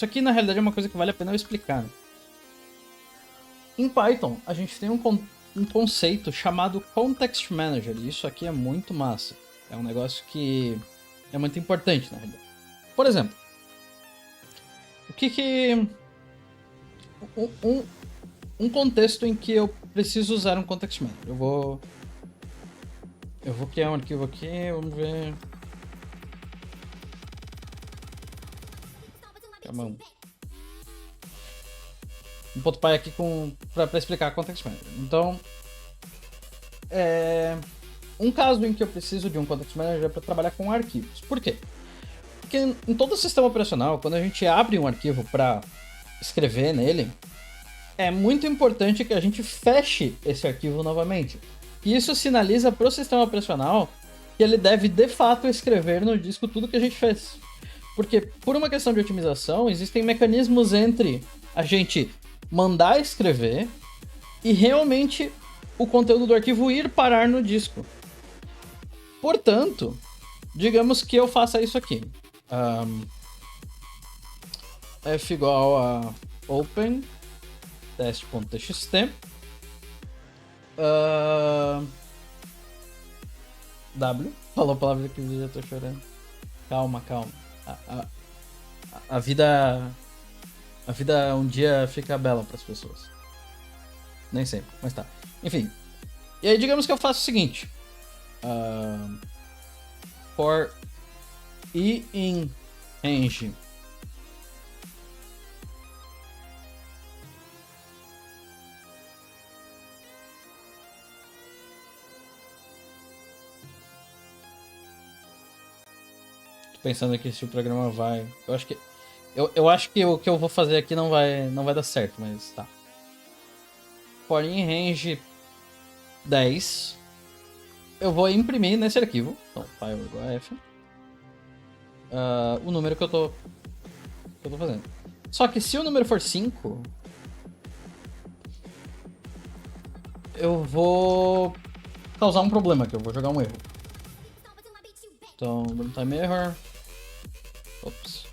Isso aqui, na realidade, é uma coisa que vale a pena eu explicar, né? Em Python, a gente tem um conceito chamado Context Manager, e isso aqui é muito massa. É um negócio que é muito importante, na realidade. Por exemplo, o que um contexto em que eu preciso usar um Context Manager. Eu vou criar um arquivo aqui, vamos ver. Um .py aqui para explicar Context Manager. Então, um caso em que eu preciso de um Context Manager é para trabalhar com arquivos. Por quê? Porque em todo sistema operacional, quando a gente abre um arquivo para escrever nele, é muito importante que a gente feche esse arquivo novamente. E isso sinaliza para o sistema operacional que ele deve, de fato, escrever no disco tudo que a gente fez. Porque, por uma questão de otimização, existem mecanismos entre a gente mandar escrever e realmente o conteúdo do arquivo ir parar no disco. Portanto, digamos que eu faça isso aqui. F igual a open test.txt W. Falou a palavra que eu já tô chorando. Calma. A vida um dia fica bela para as pessoas. Nem sempre, mas tá. Enfim. E aí digamos que eu faço o seguinte. For i in range pensando aqui se o programa vai. Eu acho que o que eu vou fazer aqui não vai dar certo, mas tá. For in range 10, eu vou imprimir nesse arquivo. Então, file igual a F. O número que eu tô fazendo. Só que se o número for 5, eu vou causar um problema aqui, eu vou jogar um erro. Então, runtime error. Ops.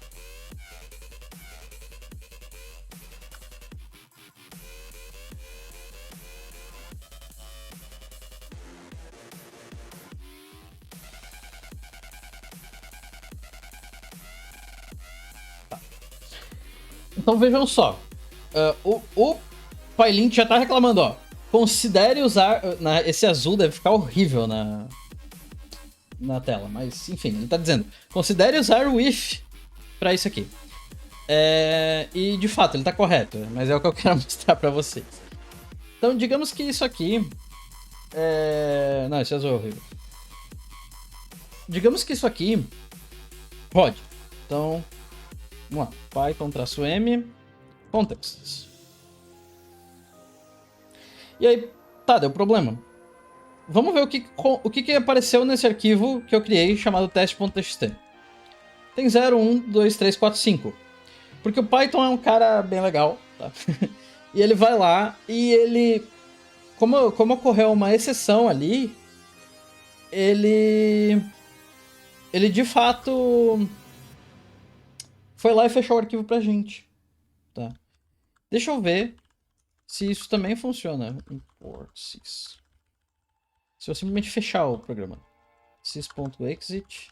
Tá. Então vejam só. O PyLint já tá reclamando, ó. Considere usar. Esse azul deve ficar horrível na tela, mas enfim, ele tá dizendo, considere usar o if para isso aqui. E de fato, ele tá correto, mas é o que eu quero mostrar para vocês. Então, digamos que isso aqui não, esse azul é horrível. Digamos que isso aqui pode. Então, vamos lá, Python-M contexts. E aí, tá, deu problema. Vamos ver o que apareceu nesse arquivo que eu criei, chamado test.txt. Tem 0, 1, 2, 3, 4, 5. Porque o Python é um cara bem legal, tá? E ele vai lá e ele... Como ocorreu uma exceção ali, ele de fato foi lá e fechou o arquivo pra gente, tá? Deixa eu ver se isso também funciona. Import sys. Se eu simplesmente fechar o programa. sys.exit.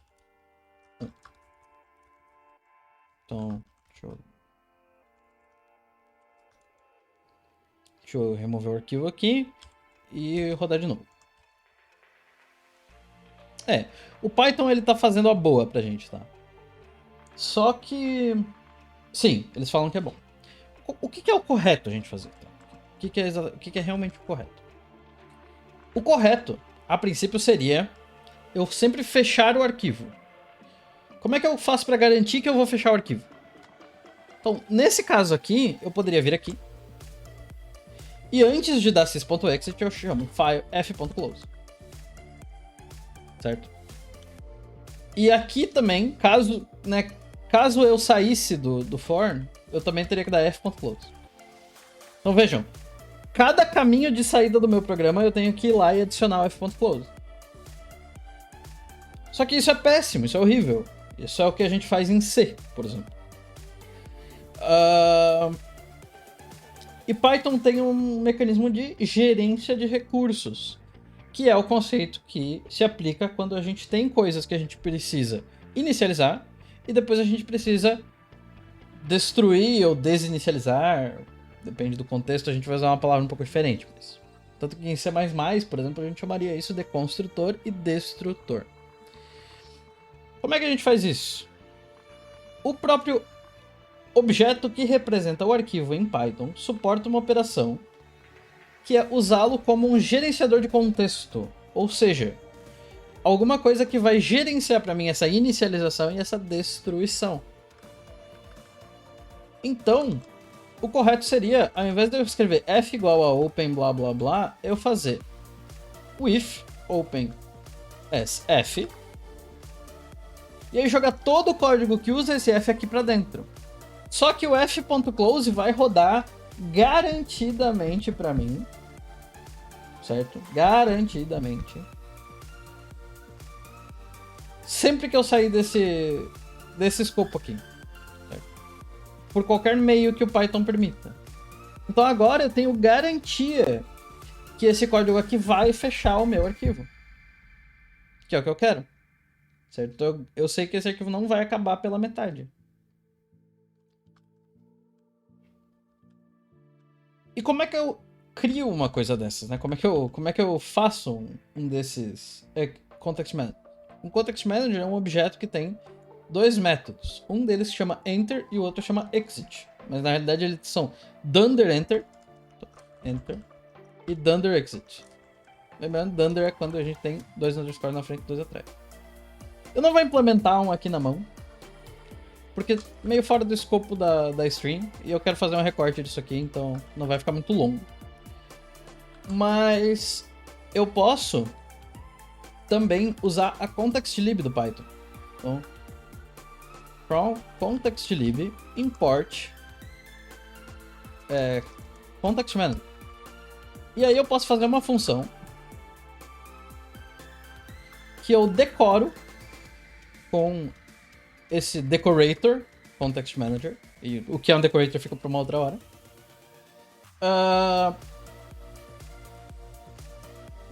Então, deixa eu remover o arquivo aqui e rodar de novo. O Python ele tá fazendo a boa pra gente, tá? Só que... Sim, eles falam que é bom. O que é o correto a gente fazer? Tá? O que é realmente o correto? O correto, a princípio, seria eu sempre fechar o arquivo. Como é que eu faço para garantir que eu vou fechar o arquivo? Então, nesse caso aqui, eu poderia vir aqui. E antes de dar sys.exit, eu chamo file f.close. Certo? E aqui também, caso eu saísse do for, eu também teria que dar f.close. Então vejam, cada caminho de saída do meu programa eu tenho que ir lá e adicionar o f.close. Só que isso é péssimo, isso é horrível. Isso é o que a gente faz em C, por exemplo. E Python tem um mecanismo de gerência de recursos, que é o conceito que se aplica quando a gente tem coisas que a gente precisa inicializar e depois a gente precisa destruir ou desinicializar. Depende do contexto, a gente vai usar uma palavra um pouco diferente. Mas... tanto que em C++, por exemplo, a gente chamaria isso de construtor e destrutor. Como é que a gente faz isso? O próprio objeto que representa o arquivo em Python suporta uma operação que é usá-lo como um gerenciador de contexto. Ou seja, alguma coisa que vai gerenciar para mim essa inicialização e essa destruição. Então, o correto seria, ao invés de eu escrever f igual a open blá blá blá, eu fazer o if open as f e aí jogar todo o código que usa esse f aqui para dentro. Só que o f.close vai rodar garantidamente para mim, certo? Garantidamente. Sempre que eu sair desse escopo aqui. Certo? Por qualquer meio que o Python permita. Então agora eu tenho garantia que esse código aqui vai fechar o meu arquivo. Que é o que eu quero. Certo? Então eu sei que esse arquivo não vai acabar pela metade. E como é que eu crio uma coisa dessas, né? Como é que eu faço um desses context manager? Um context manager é um objeto que tem dois métodos. Um deles se chama enter e o outro chama exit. Mas na realidade eles são dunder enter e dunder exit. Lembrando, dunder é quando a gente tem dois underscores na frente e dois atrás. Eu não vou implementar um aqui na mão, porque meio fora do escopo da stream, e eu quero fazer um recorte disso aqui, então não vai ficar muito longo. Mas eu posso também usar a contextlib do Python. Então, from contextlib import context manager. E aí eu posso fazer uma função que eu decoro com esse decorator, context manager, e o que é um decorator fica para uma outra hora.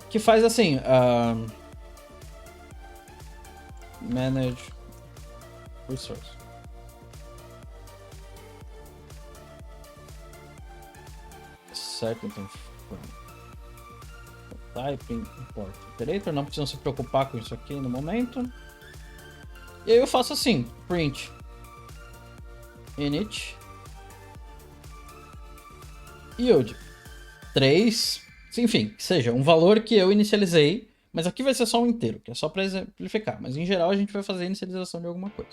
Que faz assim, manage resource. Certo, então type import iterator, não precisam se preocupar com isso aqui no momento. E aí eu faço assim, print init yield 3, enfim, que seja um valor que eu inicializei, mas aqui vai ser só um inteiro, que é só para exemplificar, mas em geral a gente vai fazer a inicialização de alguma coisa.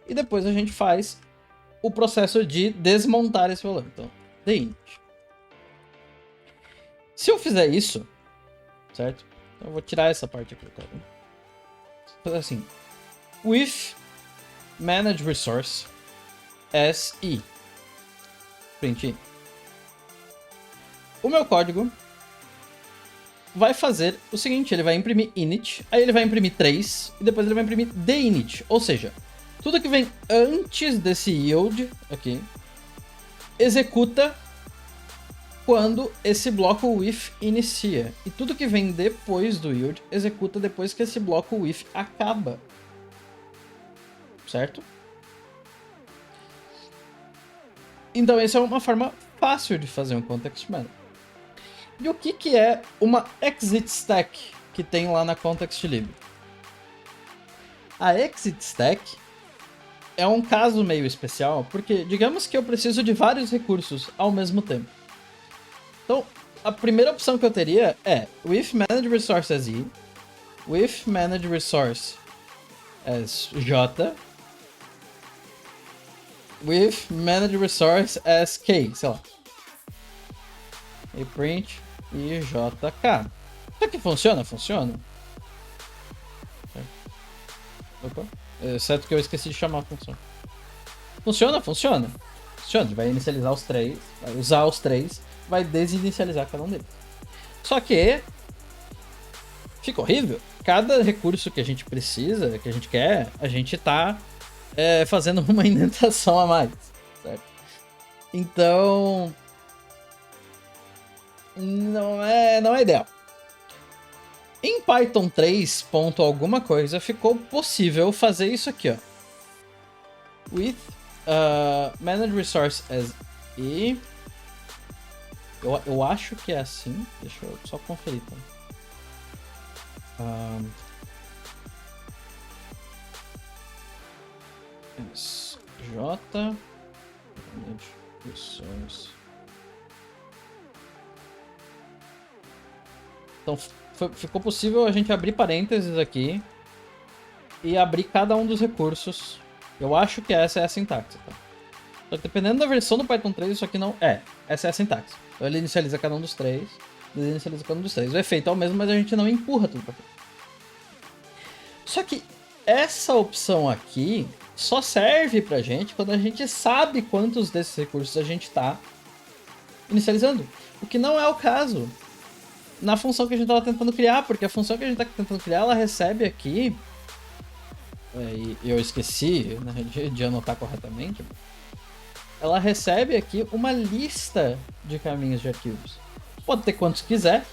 E depois a gente faz o processo de desmontar esse valor, então the init. Se eu fizer isso, certo? Então eu vou tirar essa parte aqui, tá? Vou fazer assim, with manage resource as e print. O meu código vai fazer o seguinte, ele vai imprimir init, aí ele vai imprimir 3 e depois ele vai imprimir the init, ou seja, tudo que vem antes desse yield aqui executa quando esse bloco with inicia, e tudo que vem depois do yield executa depois que esse bloco with acaba. Certo? Então essa é uma forma fácil de fazer um context manager. E o que é uma exit stack que tem lá na contextlib? A exit stack é um caso meio especial, porque digamos que eu preciso de vários recursos ao mesmo tempo. Então, a primeira opção que eu teria é with manage resource as i, with manage resource as j, with manage resource as k, sei lá. E print e jk. Isso aqui funciona? Funciona. Opa. Exceto que eu esqueci de chamar a função. Funciona? Funciona. Funciona. Ele vai inicializar os três, vai usar os três, vai desinicializar cada um deles. Só que fica horrível. Cada recurso que a gente precisa, que a gente quer, a gente tá fazendo uma indentação a mais, certo? Então, não é ideal. Em Python 3. Alguma coisa ficou possível fazer isso aqui, ó. With manage resource as e eu acho que é assim. Deixa eu só conferir, tá? J manage resource. Então ficou possível a gente abrir parênteses aqui e abrir cada um dos recursos. Eu acho que essa é a sintaxe, tá? Só que dependendo da versão do Python 3, isso aqui não é. Essa é a sintaxe. Então ele inicializa cada um dos três, desinicializa cada um dos três. O efeito é o mesmo, mas a gente não empurra tudo pra frente. Só que essa opção aqui só serve pra gente quando a gente sabe quantos desses recursos a gente tá inicializando. O que não é o caso na função que a gente estava tentando criar, porque a função que a gente está tentando criar, ela recebe aqui, e eu esqueci, né, de anotar corretamente, ela recebe aqui uma lista de caminhos de arquivos. Pode ter quantos quiser,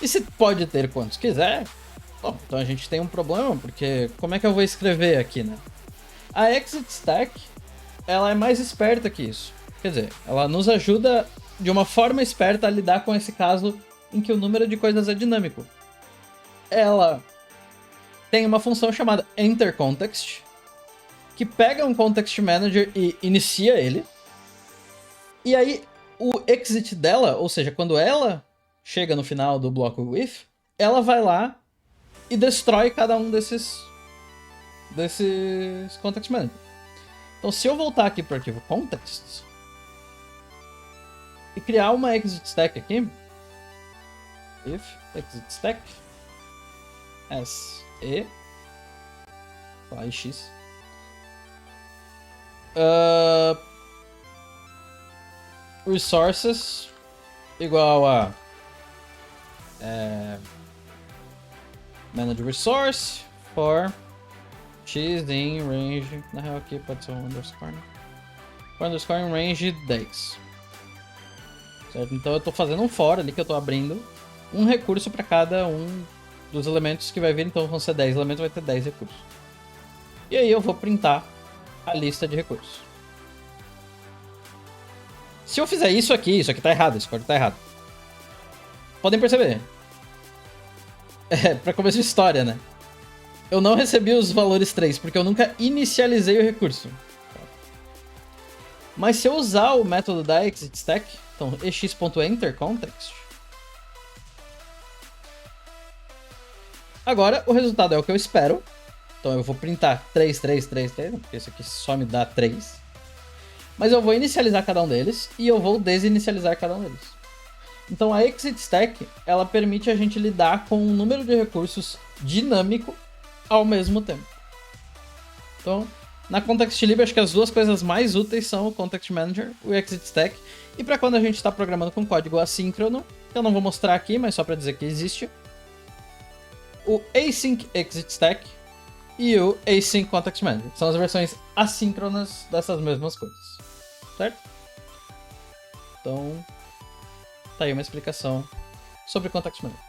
e se pode ter quantos quiser, bom, então a gente tem um problema, porque como é que eu vou escrever aqui, né? A exit stack, ela é mais esperta que isso. Quer dizer, ela nos ajuda de uma forma esperta a lidar com esse caso em que o número de coisas é dinâmico. Ela tem uma função chamada enterContext, que pega um context manager e inicia ele. E aí o exit dela, ou seja, quando ela chega no final do bloco with, ela vai lá e destrói cada um desses context manager. Então se eu voltar aqui para o arquivo contexts e criar uma exit stack aqui, if exit stack s e x resources igual a manage resource for x em range, na real aqui pode ser um underscore, né? For underscore em range 10. Certo? Então eu estou fazendo um for ali que eu estou abrindo um recurso para cada um dos elementos que vai vir. Então vão ser 10 elementos, vai ter 10 recursos. E aí eu vou printar a lista de recursos. Se eu fizer isso aqui tá errado, esse código tá errado. Podem perceber. Para começo de história, né? Eu não recebi os valores 3 porque eu nunca inicializei o recurso. Mas se eu usar o método da exit stack, então ex.enterContext, agora o resultado é o que eu espero. Então eu vou printar 3, 3, 3, 3, porque isso aqui só me dá 3. Mas eu vou inicializar cada um deles e eu vou desinicializar cada um deles. Então a exit stack, ela permite a gente lidar com um número de recursos dinâmico ao mesmo tempo. Então, na ContextLib, acho que as duas coisas mais úteis são o Context Manager e o Exit Stack. E para quando a gente está programando com código assíncrono, eu não vou mostrar aqui, mas só para dizer que existe, o Async Exit Stack e o Async Context Manager. São as versões assíncronas dessas mesmas coisas. Certo? Então, tá aí uma explicação sobre Context Manager.